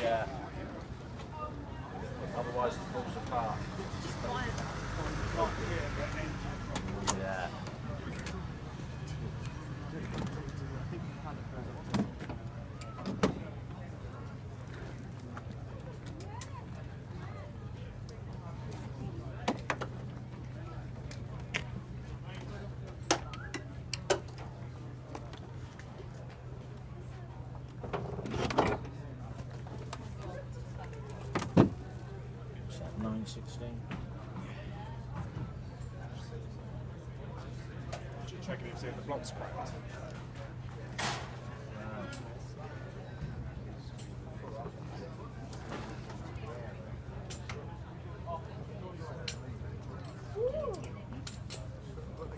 Yeah. Otherwise it falls apart. Yeah. Is that 916? Checking if the block's cracked.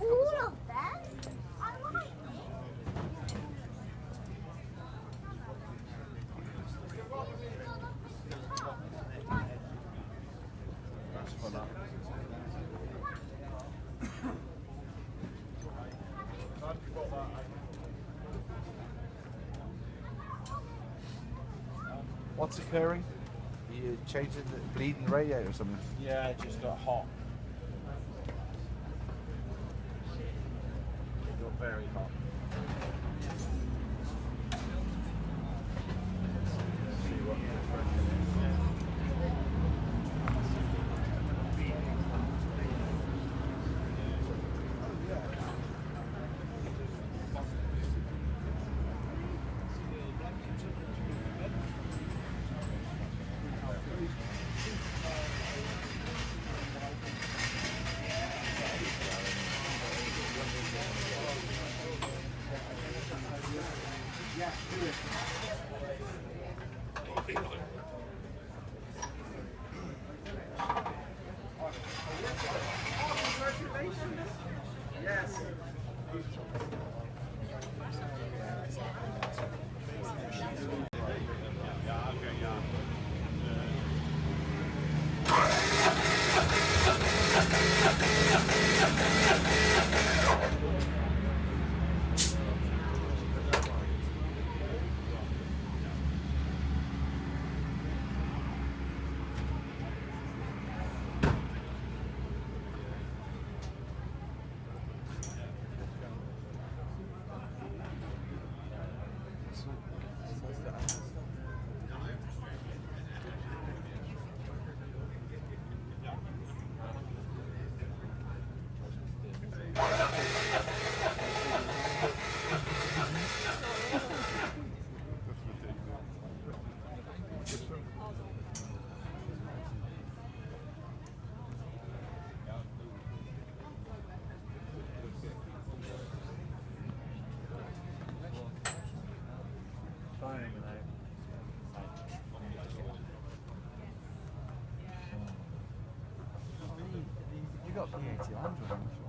All of them? I like it. That's full up. What's occurring? Are you changing the bleeding the radiator or something? Yeah, it just got hot. It got very hot. See what the pressure You got P80 100 on